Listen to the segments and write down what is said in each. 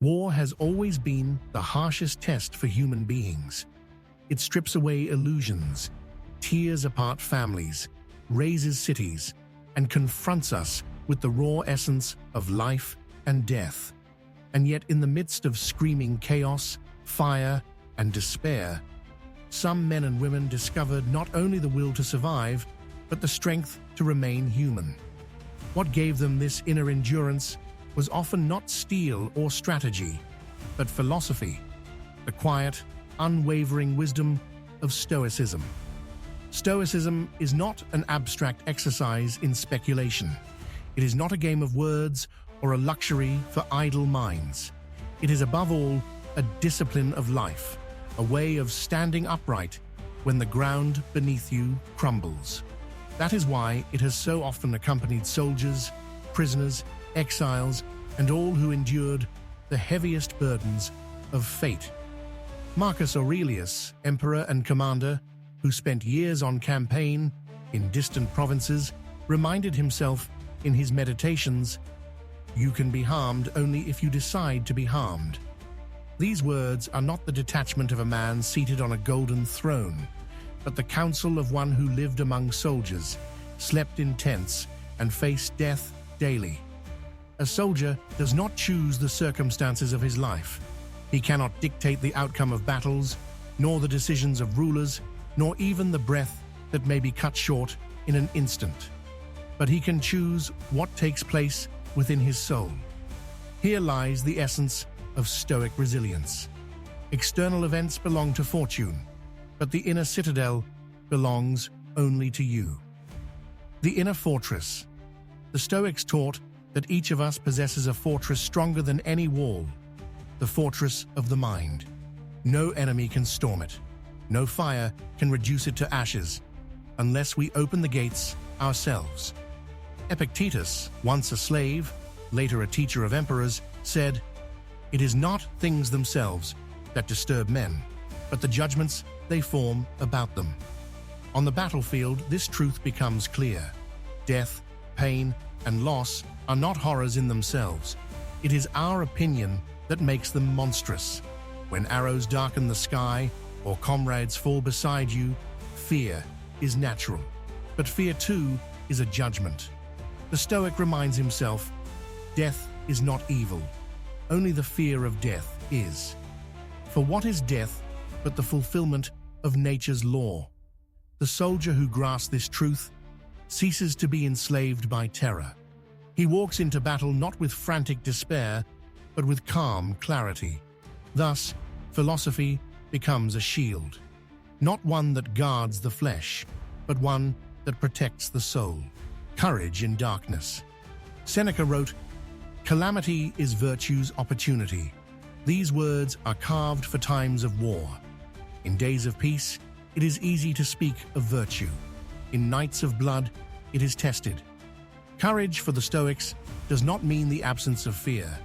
War has always been the harshest test for human beings. It strips away illusions, tears apart families, razes cities, and confronts us with the raw essence of life and death. And yet, in the midst of screaming chaos, fire, and despair, some men and women discovered not only the will to survive, but the strength to remain human. What gave them this inner endurance was often not steel or strategy, but philosophy, the quiet, unwavering wisdom of Stoicism. Stoicism is not an abstract exercise in speculation. It is not a game of words or a luxury for idle minds. It is above all a discipline of life, a way of standing upright when the ground beneath you crumbles. That is why it has so often accompanied soldiers, prisoners, exiles, and all who endured the heaviest burdens of fate. Marcus Aurelius, emperor and commander, who spent years on campaign in distant provinces, reminded himself in his meditations, "You can be harmed only if you decide to be harmed." These words are not the detachment of a man seated on a golden throne, but the counsel of one who lived among soldiers, slept in tents, and faced death daily. A soldier does not choose the circumstances of his life. He cannot dictate the outcome of battles, nor the decisions of rulers, nor even the breath that may be cut short in an instant. But he can choose what takes place within his soul. Here lies the essence of Stoic resilience. External events belong to fortune, but the inner citadel belongs only to you. The inner fortress. The Stoics taught that each of us possesses a fortress stronger than any wall, the fortress of the mind. No enemy can storm it. No fire can reduce it to ashes, unless we open the gates ourselves. Epictetus, once a slave, later a teacher of emperors, said, "It is not things themselves that disturb men, but the judgments they form about them." On the battlefield, this truth becomes clear. Death, pain, and loss are not horrors in themselves. It is our opinion that makes them monstrous. When arrows darken the sky or comrades fall beside you, fear is natural. But fear too is a judgment. The Stoic reminds himself, death is not evil. Only the fear of death is. For what is death but the fulfillment of nature's law? The soldier who grasps this truth ceases to be enslaved by terror. He walks into battle not with frantic despair, but with calm clarity. Thus, philosophy becomes a shield, not one that guards the flesh, but one that protects the soul. Courage in darkness. Seneca wrote, "Calamity is virtue's opportunity." These words are carved for times of war. In days of peace, it is easy to speak of virtue. In nights of blood, it is tested. Courage for the Stoics does not mean the absence of fear.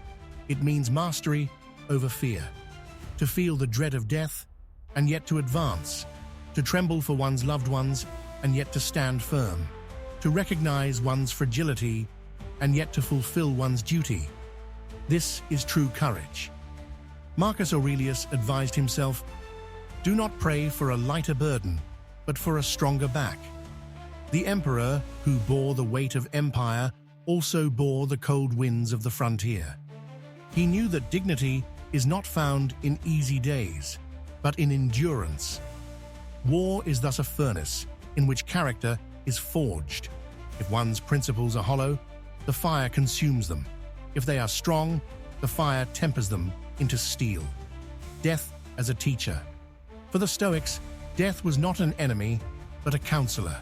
It means mastery over fear. To feel the dread of death, and yet to advance. To tremble for one's loved ones, and yet to stand firm. To recognize one's fragility, and yet to fulfill one's duty. This is true courage. Marcus Aurelius advised himself, "Do not pray for a lighter burden, but for a stronger back." The emperor, who bore the weight of empire, also bore the cold winds of the frontier. He knew that dignity is not found in easy days, but in endurance. War is thus a furnace in which character is forged. If one's principles are hollow, the fire consumes them. If they are strong, the fire tempers them into steel. Death as a teacher. For the Stoics, death was not an enemy, but a counselor.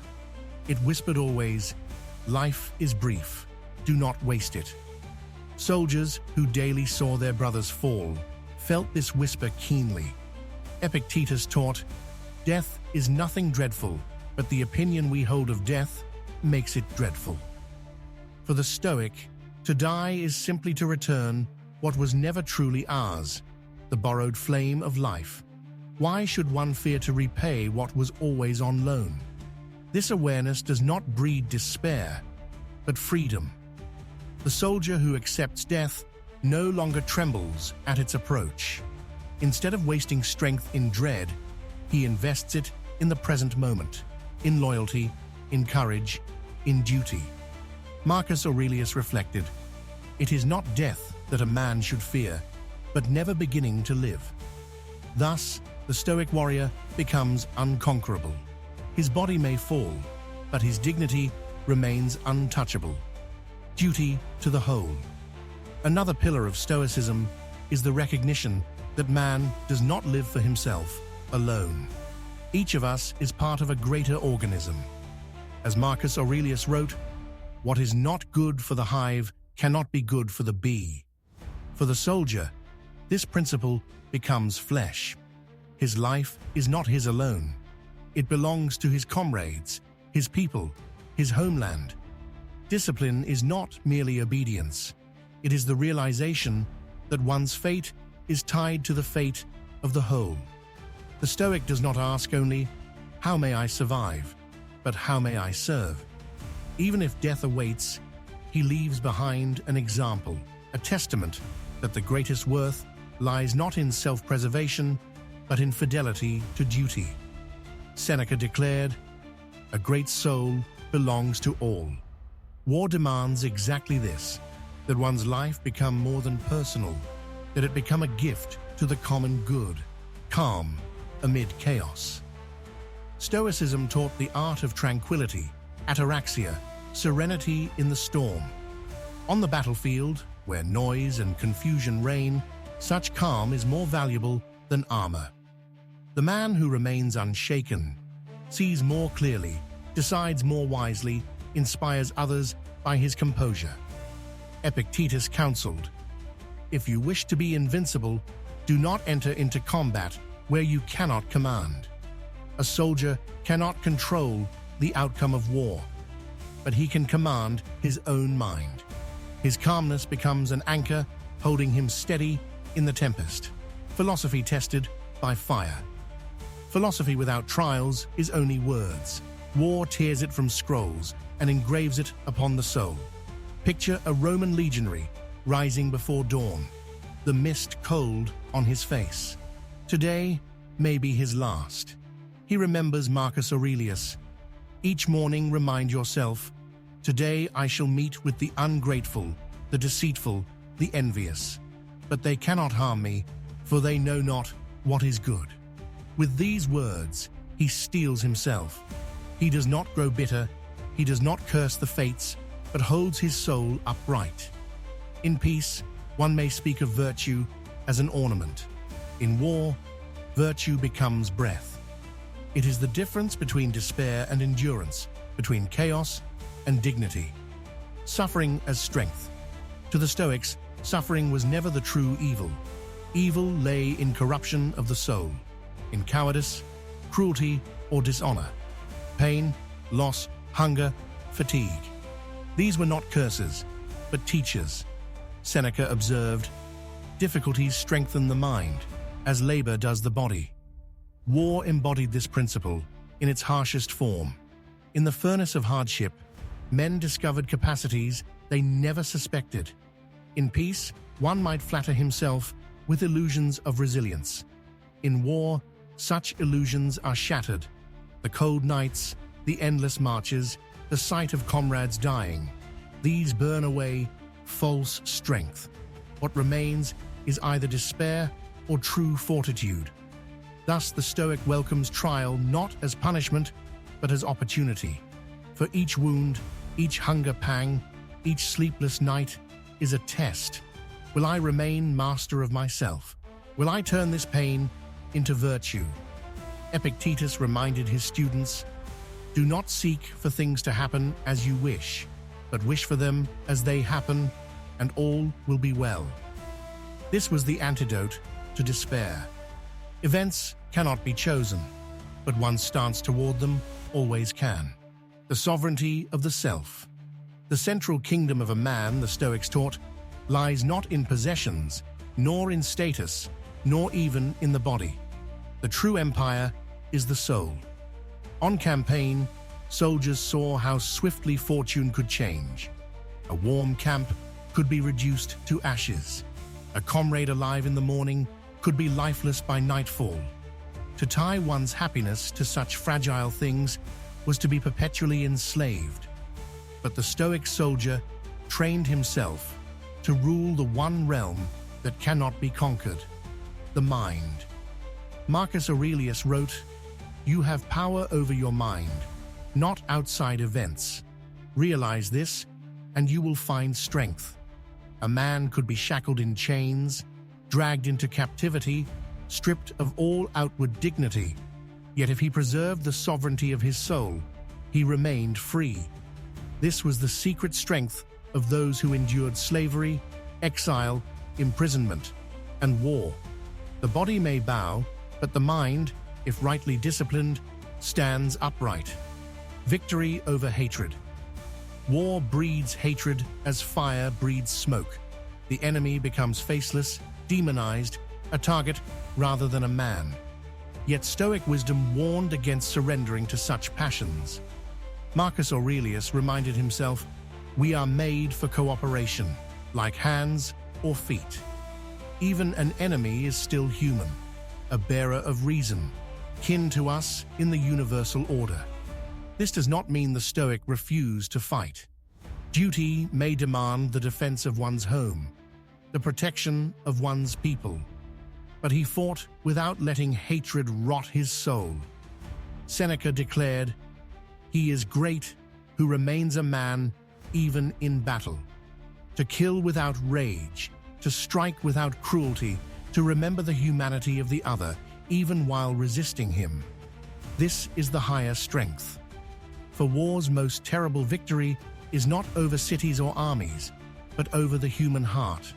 It whispered always, "Life is brief. Do not waste it." Soldiers who daily saw their brothers fall felt this whisper keenly. Epictetus taught, "Death is nothing dreadful, but the opinion we hold of death makes it dreadful." For the Stoic, to die is simply to return what was never truly ours, the borrowed flame of life. Why should one fear to repay what was always on loan? This awareness does not breed despair, but freedom. The soldier who accepts death no longer trembles at its approach. Instead of wasting strength in dread, he invests it in the present moment, in loyalty, in courage, in duty. Marcus Aurelius reflected, "It is not death that a man should fear, but never beginning to live." Thus, the Stoic warrior becomes unconquerable. His body may fall, but his dignity remains untouchable. Duty to the whole. Another pillar of Stoicism is the recognition that man does not live for himself alone. Each of us is part of a greater organism. As Marcus Aurelius wrote, "What is not good for the hive cannot be good for the bee." For the soldier, this principle becomes flesh. His life is not his alone. It belongs to his comrades, his people, his homeland. Discipline is not merely obedience. It is the realization that one's fate is tied to the fate of the whole. The Stoic does not ask only, "How may I survive?" but "How may I serve?" Even if death awaits, he leaves behind an example, a testament that the greatest worth lies not in self-preservation, but in fidelity to duty. Seneca declared, "A great soul belongs to all." War demands exactly this, that one's life become more than personal, that it become a gift to the common good, calm amid chaos. Stoicism taught the art of tranquility, ataraxia, serenity in the storm. On the battlefield, where noise and confusion reign, such calm is more valuable than armor. The man who remains unshaken, sees more clearly, decides more wisely, inspires others by his composure. Epictetus counseled, "If you wish to be invincible, do not enter into combat where you cannot command." A soldier cannot control the outcome of war, but he can command his own mind. His calmness becomes an anchor holding him steady in the tempest. Philosophy tested by fire. Philosophy without trials is only words. War tears it from scrolls and engraves it upon the soul. Picture a Roman legionary rising before dawn, the mist cold on his face. Today may be his last. He remembers Marcus Aurelius. Each morning remind yourself, "Today I shall meet with the ungrateful, the deceitful, the envious. But they cannot harm me, for they know not what is good." With these words, he steels himself. He does not grow bitter, he does not curse the fates, but holds his soul upright. In peace, one may speak of virtue as an ornament. In war, virtue becomes breath. It is the difference between despair and endurance, between chaos and dignity. Suffering as strength. To the Stoics, suffering was never the true evil. Evil lay in corruption of the soul, in cowardice, cruelty, or dishonor, pain, loss, hunger, fatigue. These were not curses, but teachers. Seneca observed, "Difficulties strengthen the mind, as labor does the body." War embodied this principle in its harshest form. In the furnace of hardship, men discovered capacities they never suspected. In peace, one might flatter himself with illusions of resilience. In war, such illusions are shattered. The cold nights, the endless marches, the sight of comrades dying, these burn away false strength. What remains is either despair or true fortitude. Thus, the Stoic welcomes trial not as punishment, but as opportunity. For each wound, each hunger pang, each sleepless night is a test. Will I remain master of myself? Will I turn this pain into virtue? Epictetus reminded his students, "Do not seek for things to happen as you wish, but wish for them as they happen, and all will be well." This was the antidote to despair. Events cannot be chosen, but one's stance toward them always can. The sovereignty of the self. The central kingdom of a man, the Stoics taught, lies not in possessions, nor in status, nor even in the body. The true empire is the soul. On campaign, soldiers saw how swiftly fortune could change. A warm camp could be reduced to ashes. A comrade alive in the morning could be lifeless by nightfall. To tie one's happiness to such fragile things was to be perpetually enslaved. But the Stoic soldier trained himself to rule the one realm that cannot be conquered, the mind. Marcus Aurelius wrote, "You have power over your mind, not outside events. Realize this, and you will find strength." A man could be shackled in chains, dragged into captivity, stripped of all outward dignity, yet if he preserved the sovereignty of his soul, he remained free. This was the secret strength of those who endured slavery, exile, imprisonment, and war. The body may bow, but the mind, if rightly disciplined, stands upright. Victory over hatred. War breeds hatred as fire breeds smoke. The enemy becomes faceless, demonized, a target rather than a man. Yet Stoic wisdom warned against surrendering to such passions. Marcus Aurelius reminded himself, "We are made for cooperation, like hands or feet." Even an enemy is still human, a bearer of reason, kin to us in the universal order. This does not mean the Stoic refused to fight. Duty may demand the defense of one's home, the protection of one's people, but he fought without letting hatred rot his soul. Seneca declared, "He is great who remains a man even in battle." To kill without rage, to strike without cruelty, to remember the humanity of the other, even while resisting him. This is the higher strength. For war's most terrible victory is not over cities or armies, but over the human heart.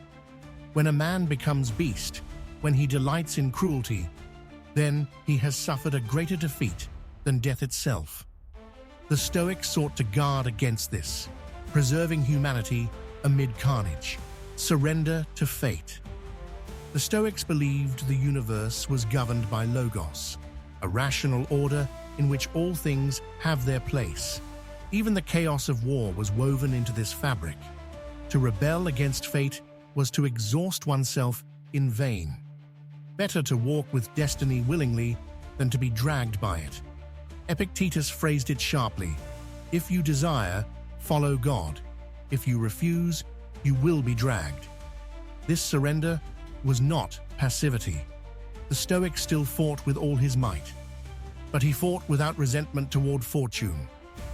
When a man becomes beast, when he delights in cruelty, then he has suffered a greater defeat than death itself. The Stoics sought to guard against this, preserving humanity amid carnage, surrender to fate. The Stoics believed the universe was governed by logos, a rational order in which all things have their place. Even the chaos of war was woven into this fabric. To rebel against fate was to exhaust oneself in vain. Better to walk with destiny willingly than to be dragged by it. Epictetus phrased it sharply, "If you desire, follow God. If you refuse, you will be dragged." This surrender was not passivity. The Stoic still fought with all his might. But he fought without resentment toward fortune.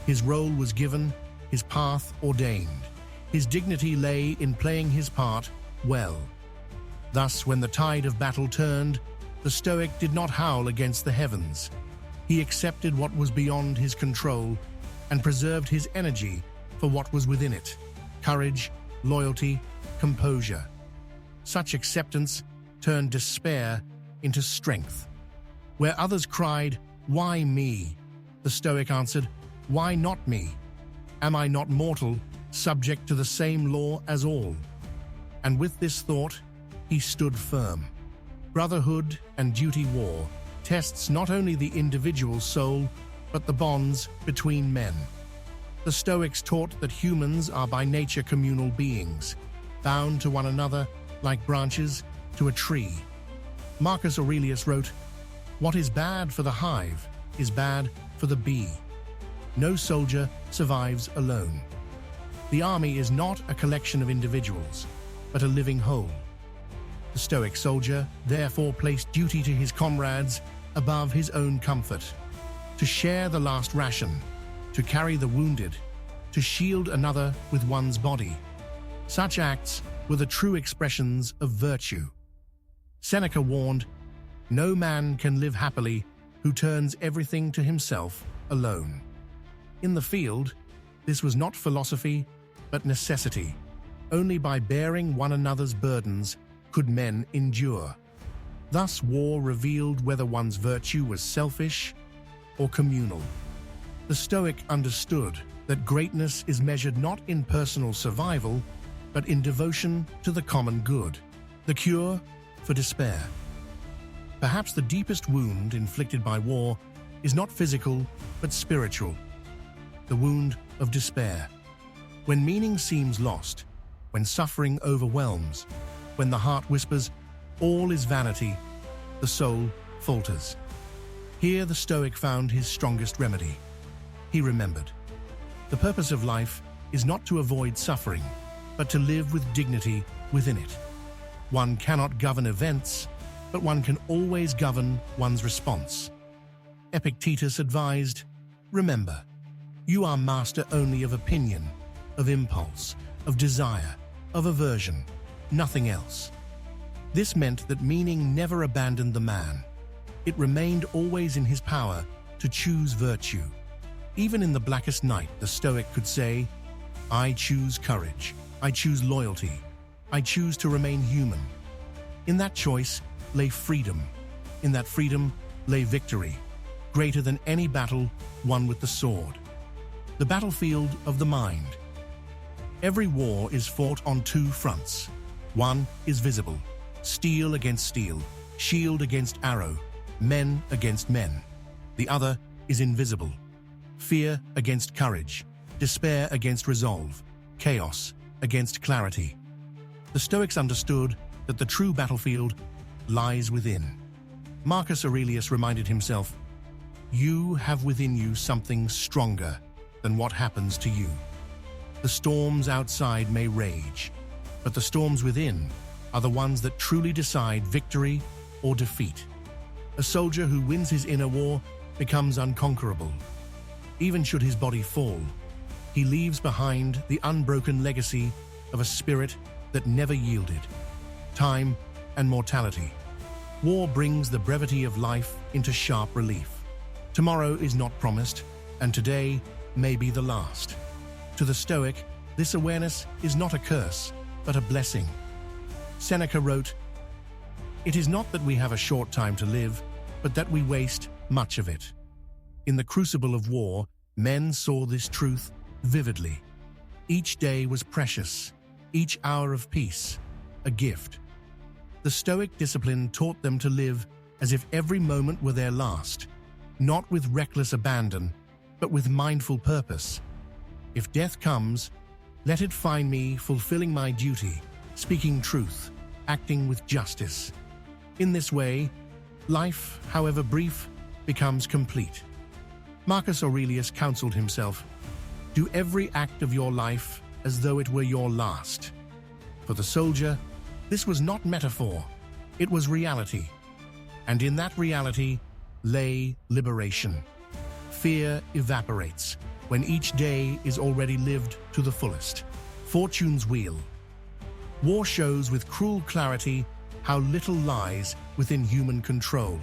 His role was given, his path ordained. His dignity lay in playing his part well. Thus, when the tide of battle turned, the Stoic did not howl against the heavens. He accepted what was beyond his control and preserved his energy for what was within it: courage, loyalty, composure. Such acceptance turned despair into strength. Where others cried, "Why me?" the Stoic answered, "Why not me? Am I not mortal, subject to the same law as all?" And with this thought, he stood firm. Brotherhood and duty war tests not only the individual soul, but the bonds between men. The Stoics taught that humans are by nature communal beings, bound to one another like branches to a tree. Marcus Aurelius wrote, "What is bad for the hive is bad for the bee. No soldier survives alone." The army is not a collection of individuals, but a living whole. The Stoic soldier therefore placed duty to his comrades above his own comfort, to share the last ration, to carry the wounded, to shield another with one's body. Such acts were the true expressions of virtue. Seneca warned, "No man can live happily who turns everything to himself alone." In the field, this was not philosophy, but necessity. Only by bearing one another's burdens could men endure. Thus war revealed whether one's virtue was selfish or communal. The Stoic understood that greatness is measured not in personal survival, but in devotion to the common good, the cure for despair. Perhaps the deepest wound inflicted by war is not physical, but spiritual. The wound of despair. When meaning seems lost, when suffering overwhelms, When the heart whispers, "All is vanity," the soul falters. Here the Stoic found his strongest remedy. He remembered. The purpose of life is not to avoid suffering, but to live with dignity within it. One cannot govern events, but one can always govern one's response. Epictetus advised, "Remember, you are master only of opinion, of impulse, of desire, of aversion, nothing else." This meant that meaning never abandoned the man. It remained always in his power to choose virtue. Even in the blackest night, the Stoic could say, "I choose courage, I choose loyalty, I choose to remain human." In that choice lay freedom. In that freedom lay victory, greater than any battle won with the sword. The battlefield of the mind. Every war is fought on two fronts. One is visible, steel against steel, shield against arrow, men against men. The other is invisible, fear against courage, despair against resolve, chaos against clarity. The Stoics understood that the true battlefield lies within. Marcus Aurelius reminded himself, "You have within you something stronger than what happens to you. The storms outside may rage, but the storms within are the ones that truly decide victory or defeat." A soldier who wins his inner war becomes unconquerable. Even should his body fall, he leaves behind the unbroken legacy of a spirit that never yielded. Time and mortality. War brings the brevity of life into sharp relief. Tomorrow is not promised, and today may be the last. To the Stoic, this awareness is not a curse, but a blessing. Seneca wrote, "It is not that we have a short time to live, but that we waste much of it." In the crucible of war, men saw this truth vividly. Each day was precious, each hour of peace, a gift. The Stoic discipline taught them to live as if every moment were their last, not with reckless abandon, but with mindful purpose. If death comes, let it find me fulfilling my duty, speaking truth, acting with justice. In this way, life, however brief, becomes complete. Marcus Aurelius counseled himself, "Do every act of your life as though it were your last." For the soldier, this was not metaphor, it was reality. And in that reality lay liberation. Fear evaporates when each day is already lived to the fullest. Fortune's wheel. War shows with cruel clarity how little lies within human control.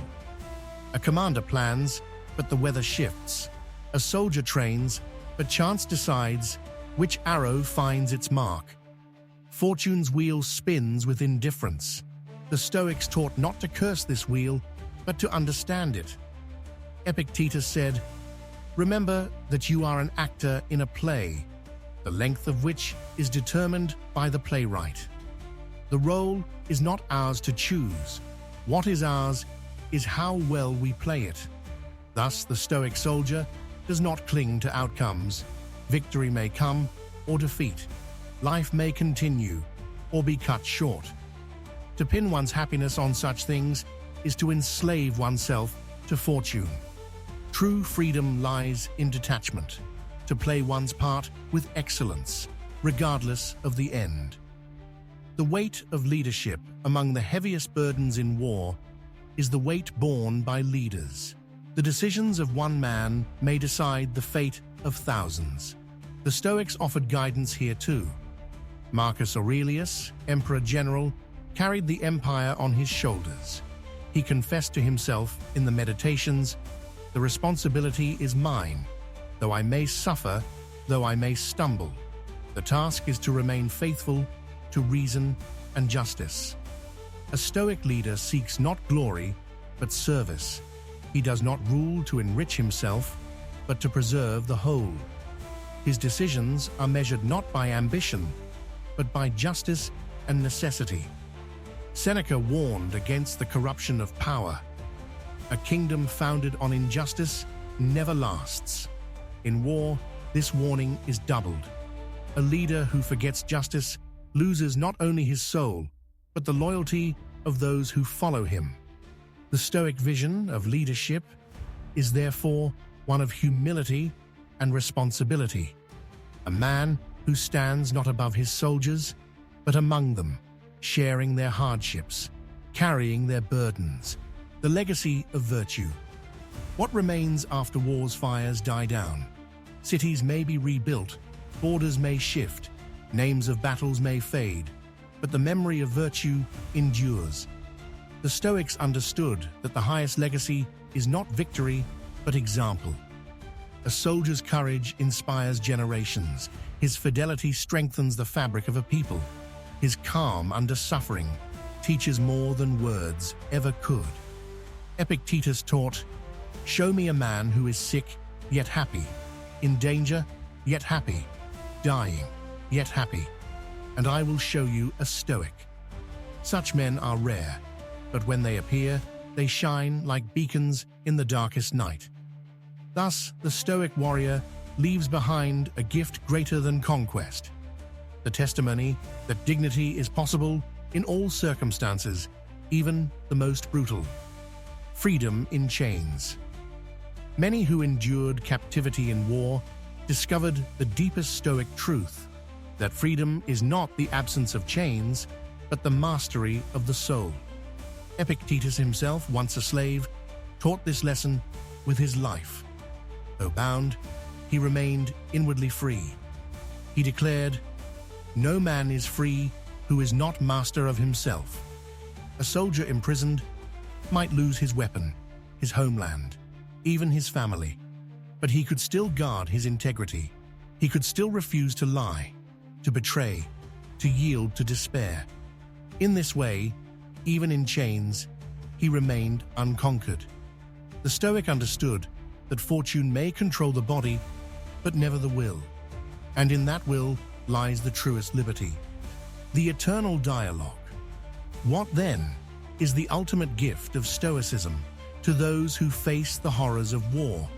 A commander plans, but the weather shifts. A soldier trains, but chance decides which arrow finds its mark. Fortune's wheel spins with indifference. The Stoics taught not to curse this wheel, but to understand it. Epictetus said, "Remember that you are an actor in a play, the length of which is determined by the playwright. The role is not ours to choose. What is ours is how well we play it." Thus, the Stoic soldier does not cling to outcomes. Victory may come or defeat. Life may continue or be cut short. To pin one's happiness on such things is to enslave oneself to fortune. True freedom lies in detachment, to play one's part with excellence, regardless of the end. The weight of leadership among the heaviest burdens in war is the weight borne by leaders. The decisions of one man may decide the fate of thousands. The Stoics offered guidance here too. Marcus Aurelius, Emperor General, carried the empire on his shoulders. He confessed to himself in the Meditations, "The responsibility is mine. Though I may suffer, though I may stumble, the task is to remain faithful to reason and justice." A Stoic leader seeks not glory, but service. He does not rule to enrich himself, but to preserve the whole. His decisions are measured not by ambition, but by justice and necessity. Seneca warned against the corruption of power. A kingdom founded on injustice never lasts. In war, this warning is doubled. A leader who forgets justice loses not only his soul, but the loyalty of those who follow him. The Stoic vision of leadership is therefore one of humility and responsibility. A man who stands not above his soldiers, but among them, sharing their hardships, carrying their burdens. The legacy of virtue. What remains after war's fires die down? Cities may be rebuilt, borders may shift, names of battles may fade, but the memory of virtue endures. The Stoics understood that the highest legacy is not victory, but example. A soldier's courage inspires generations. His fidelity strengthens the fabric of a people. His calm under suffering teaches more than words ever could. Epictetus taught, "Show me a man who is sick, yet happy, in danger, yet happy, dying, yet happy, and I will show you a Stoic." Such men are rare, but when they appear, they shine like beacons in the darkest night. Thus, the Stoic warrior leaves behind a gift greater than conquest, the testimony that dignity is possible in all circumstances, even the most brutal. Freedom in chains. Many who endured captivity in war discovered the deepest Stoic truth, that freedom is not the absence of chains, but the mastery of the soul. Epictetus himself, once a slave, taught this lesson with his life. Though bound, he remained inwardly free. He declared, "No man is free who is not master of himself." A soldier imprisoned might lose his weapon, his homeland, even his family, but he could still guard his integrity. He could still refuse to lie, to betray, to yield to despair. In this way, even in chains, he remained unconquered. The Stoic understood that fortune may control the body, but never the will, and in that will lies the truest liberty. The eternal dialogue. What then is the ultimate gift of Stoicism to those who face the horrors of war?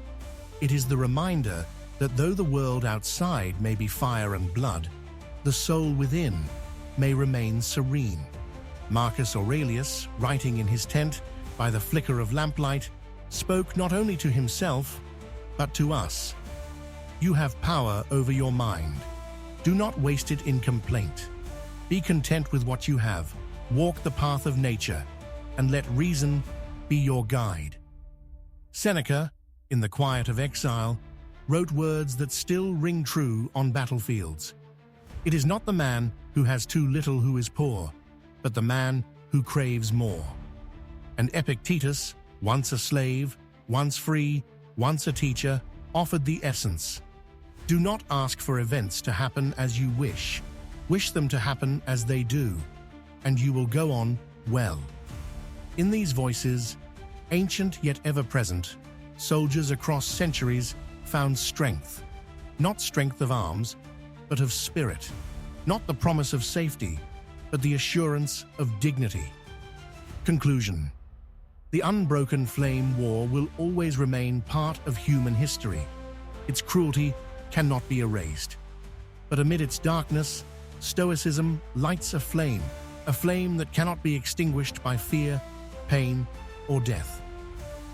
It is the reminder that though the world outside may be fire and blood, the soul within may remain serene. Marcus Aurelius, writing in his tent by the flicker of lamplight, spoke not only to himself, but to us. "You have power over your mind. Do not waste it in complaint. Be content with what you have. Walk the path of nature, and let reason be your guide." Seneca, in the quiet of exile, wrote words that still ring true on battlefields. "It is not the man who has too little who is poor, but the man who craves more." And Epictetus, once a slave, once free, once a teacher, offered the essence. Do not ask for events to happen as you wish. Wish them to happen as they do, and you will go on well. In these voices, ancient yet ever-present, soldiers across centuries found strength. Not strength of arms, but of spirit. Not the promise of safety, but the assurance of dignity. Conclusion. The unbroken flame war will always remain part of human history. Its cruelty cannot be erased. But amid its darkness, Stoicism lights a flame that cannot be extinguished by fear, pain, or death.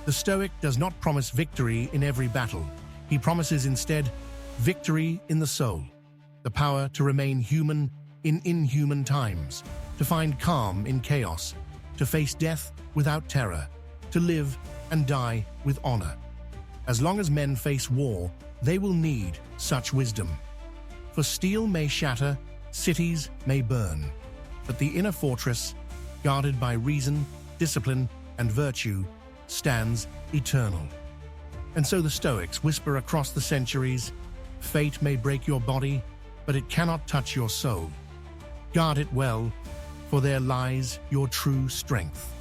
The Stoic does not promise victory in every battle. He promises instead victory in the soul, the power to remain human in inhuman times, to find calm in chaos, to face death without terror, to live and die with honor. As long as men face war, they will need such wisdom. For steel may shatter, cities may burn, but the inner fortress, guarded by reason, discipline, and virtue, stands eternal. And so the Stoics whisper across the centuries, "Fate may break your body, but it cannot touch your soul. Guard it well, for there lies your true strength."